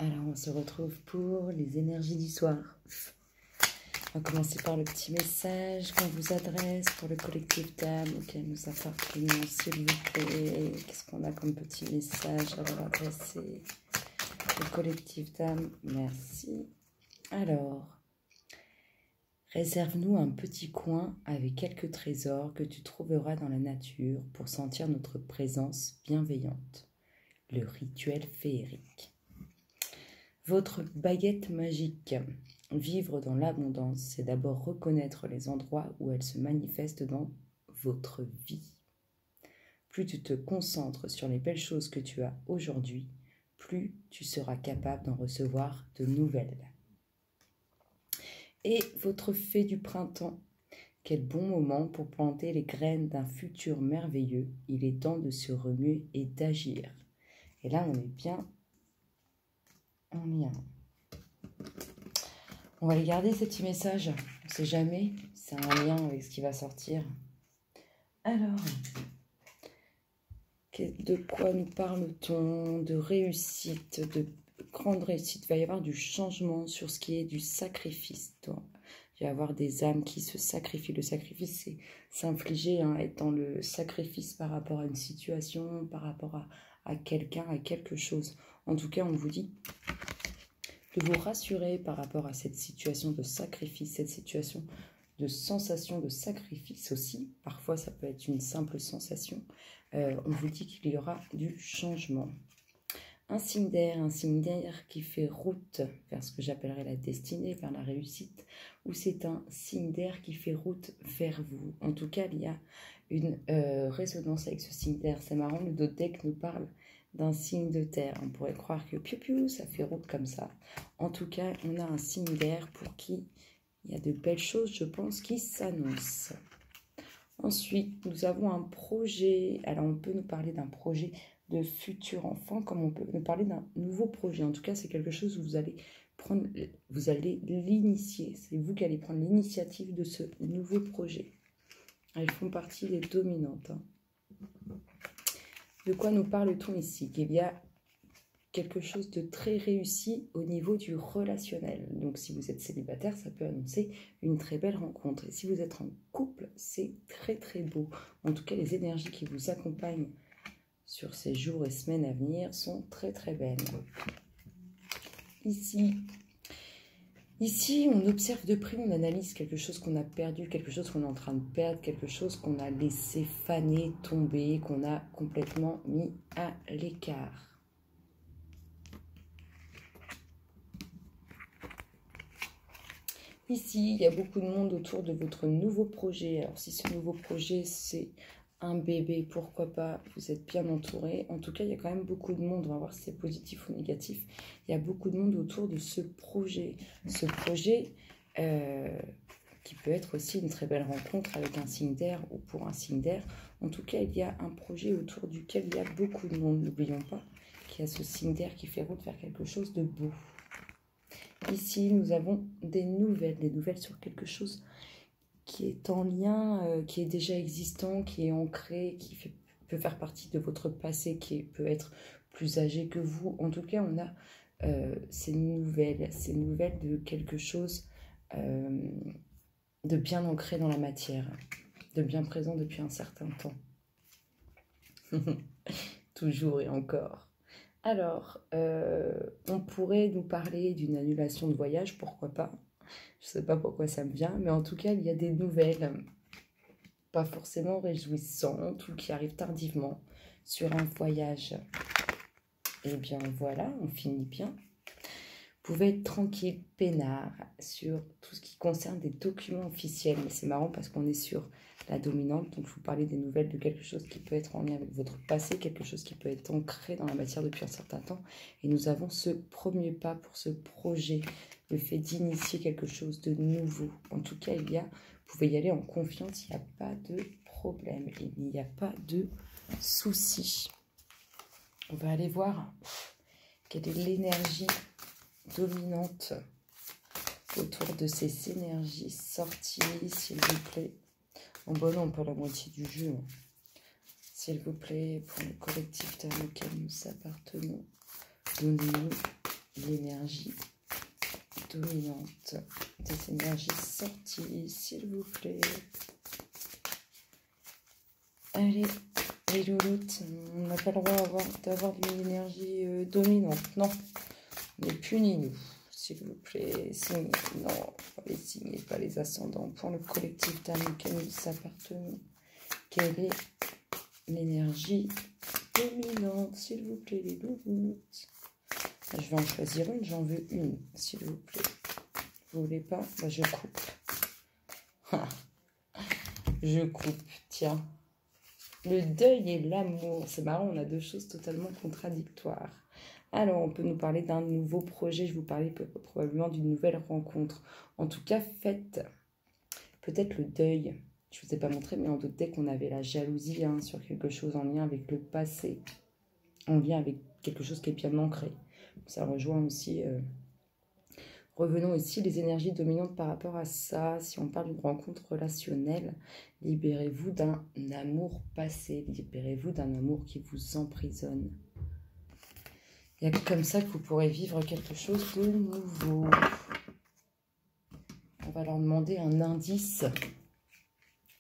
Alors, on se retrouve pour les énergies du soir. On va commencer par le petit message qu'on vous adresse pour le collectif d'âmes auquel nous appartenons, s'il vous plaît. Qu'est-ce qu'on a comme petit message à leur adresser? Le collectif d'âmes, merci. Alors, réserve-nous un petit coin avec quelques trésors que tu trouveras dans la nature pour sentir notre présence bienveillante. Le rituel féerique. Votre baguette magique. Vivre dans l'abondance, c'est d'abord reconnaître les endroits où elle se manifeste dans votre vie. Plus tu te concentres sur les belles choses que tu as aujourd'hui, plus tu seras capable d'en recevoir de nouvelles. Et votre fée du printemps. Quel bon moment pour planter les graines d'un futur merveilleux. Il est temps de se remuer et d'agir. Et là, on est bien en lien. On va les garder, ces petits messages. On ne sait jamais, c'est un lien avec ce qui va sortir. Alors, de quoi nous parle-t-on? De réussite, de grande réussite. Il va y avoir du changement sur ce qui est du sacrifice. Il va y avoir des âmes qui se sacrifient. Le sacrifice, c'est s'infliger, être dans le sacrifice par rapport à une situation, par rapport à quelqu'un, à quelque chose. En tout cas, on vous dit de vous rassurer par rapport à cette situation de sacrifice, cette situation de sensation de sacrifice aussi. Parfois, ça peut être une simple sensation. On vous dit qu'il y aura du changement. Un signe d'air qui fait route vers ce que j'appellerais la destinée, vers la réussite, ou c'est un signe d'air qui fait route vers vous. En tout cas, il y a une résonance avec ce signe d'air. C'est marrant, le deck nous parle d'un signe de terre. On pourrait croire que piou-piou, ça fait route comme ça. En tout cas, on a un signe d'air pour qui il y a de belles choses, je pense, qui s'annoncent. Ensuite, nous avons un projet. Alors, on peut nous parler d'un projet de futur enfant, comme on peut nous parler d'un nouveau projet. En tout cas, c'est quelque chose où vous allez l'initier. C'est vous qui allez prendre l'initiative de ce nouveau projet. Elles font partie des dominantes. De quoi nous parle-t-on ici? Qu'il y a quelque chose de très réussi au niveau du relationnel. Donc, si vous êtes célibataire, ça peut annoncer une très belle rencontre. Et si vous êtes en couple, c'est très très beau. En tout cas, les énergies qui vous accompagnent sur ces jours et semaines à venir sont très très belles. Ici, on observe de près, on analyse quelque chose qu'on a perdu, quelque chose qu'on est en train de perdre, quelque chose qu'on a laissé faner, tomber, qu'on a complètement mis à l'écart. Ici, il y a beaucoup de monde autour de votre nouveau projet. Alors, si ce nouveau projet, c'est un bébé, pourquoi pas, vous êtes bien entouré. En tout cas, il y a quand même beaucoup de monde. On va voir si c'est positif ou négatif. Il y a beaucoup de monde autour de ce projet. Ce projet qui peut être aussi une très belle rencontre avec un signe d'air ou pour un signe d'air. En tout cas, il y a un projet autour duquel il y a beaucoup de monde. N'oublions pas qu'il y a ce signe d'air qui fait route vers quelque chose de beau. Ici, nous avons des nouvelles sur quelque chose qui est en lien, qui est déjà existant, qui est ancré, peut faire partie de votre passé, qui peut être plus âgé que vous. En tout cas, on a ces nouvelles de quelque chose de bien ancré dans la matière, de bien présent depuis un certain temps. Toujours et encore. Alors, on pourrait nous parler d'une annulation de voyage, pourquoi pas. Je ne sais pas pourquoi ça me vient, mais en tout cas, il y a des nouvelles, pas forcément réjouissantes ou qui arrivent tardivement sur un voyage. Eh bien, voilà, on finit bien. Vous pouvez être tranquille, peinard, sur tout ce qui concerne des documents officiels. Mais c'est marrant parce qu'on est sur la dominante, donc je vous parlais des nouvelles de quelque chose qui peut être en lien avec votre passé, quelque chose qui peut être ancré dans la matière depuis un certain temps. Et nous avons ce premier pas pour ce projet, le fait d'initier quelque chose de nouveau. En tout cas, vous pouvez y aller en confiance, il n'y a pas de problème, il n'y a pas de souci. On va aller voir quelle est l'énergie dominante autour de ces énergies sorties, s'il vous plaît. Oh bon non, pas la moitié du jeu. S'il vous plaît, pour le collectif d'âmes auquel nous appartenons, donnez-nous les énergies dominantes, des énergies sorties, s'il vous plaît. Allez, les louloutes, on n'a pas le droit d'avoir une énergie dominante, non. Mais punis-nous, s'il vous plaît. Signez, non, pas les signes, pas les ascendants. Pour le collectif d'âmes auquel nous appartenons, quelle est l'énergie dominante, s'il vous plaît, les louloutes? Je vais en choisir une, j'en veux une, s'il vous plaît. Vous voulez pas? Bah, je coupe. Je coupe, tiens. Le deuil et l'amour. C'est marrant, on a deux choses totalement contradictoires. Alors, on peut nous parler d'un nouveau projet. Je vous parlais probablement d'une nouvelle rencontre. En tout cas, faites peut-être le deuil. Je ne vous ai pas montré, mais on doutait qu'on avait la jalousie sur quelque chose en lien avec le passé. En lien avec quelque chose qui est bien ancré. Ça rejoint aussi... Revenons ici, les énergies dominantes par rapport à ça. Si on parle d'une rencontre relationnelle, libérez-vous d'un amour passé. Libérez-vous d'un amour qui vous emprisonne. Il y a comme ça que vous pourrez vivre quelque chose de nouveau. On va leur demander un indice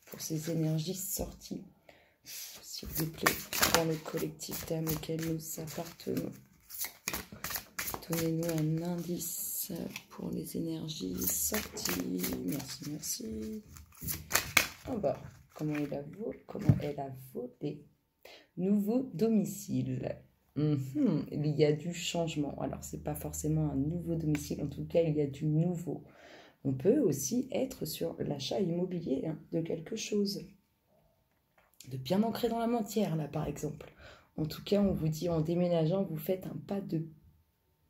pour ces énergies sorties. S'il vous plaît, dans le collectif d'âmes auquel nous appartenons. Donnez-nous un indice pour les énergies sorties. Merci, merci. Ah bah, comment elle a volé. Nouveau domicile. Il y a du changement. Alors, c'est pas forcément un nouveau domicile. En tout cas, il y a du nouveau. On peut aussi être sur l'achat immobilier de quelque chose. De bien ancré dans la matière, là, par exemple. En tout cas, on vous dit, en déménageant, vous faites un pas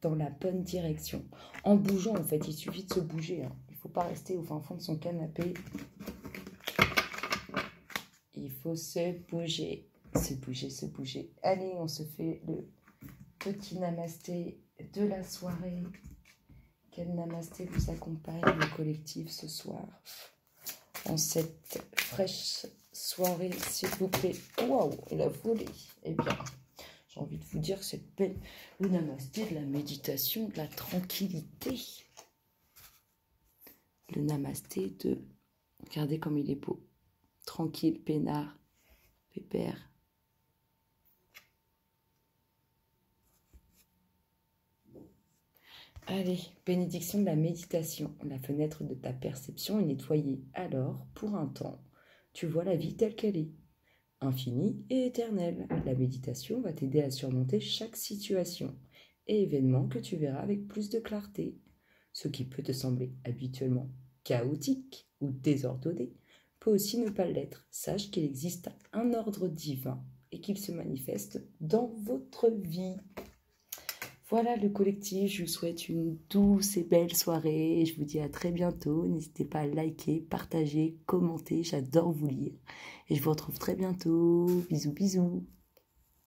dans la bonne direction. En bougeant, en fait, il suffit de se bouger. Il ne faut pas rester au fin fond de son canapé. Il faut se bouger. Se bouger, se bouger. Allez, on se fait le petit namasté de la soirée. Quel namasté vous accompagne le collectif ce soir? En cette fraîche soirée, s'il vous plaît. Waouh, il a volé. Eh bien... J'ai envie de vous dire que c'est le namasté de la méditation, de la tranquillité. Le namasté de... Regardez comme il est beau. Tranquille, peinard, pépère. Allez, bénédiction de la méditation. La fenêtre de ta perception est nettoyée. Alors, pour un temps, tu vois la vie telle qu'elle est. Infinie et éternelle. La méditation va t'aider à surmonter chaque situation et événement que tu verras avec plus de clarté. Ce qui peut te sembler habituellement chaotique ou désordonné peut aussi ne pas l'être. Sache qu'il existe un ordre divin et qu'il se manifeste dans votre vie. Voilà le collectif, je vous souhaite une douce et belle soirée. Je vous dis à très bientôt. N'hésitez pas à liker, partager, commenter. J'adore vous lire. Et je vous retrouve très bientôt. Bisous, bisous.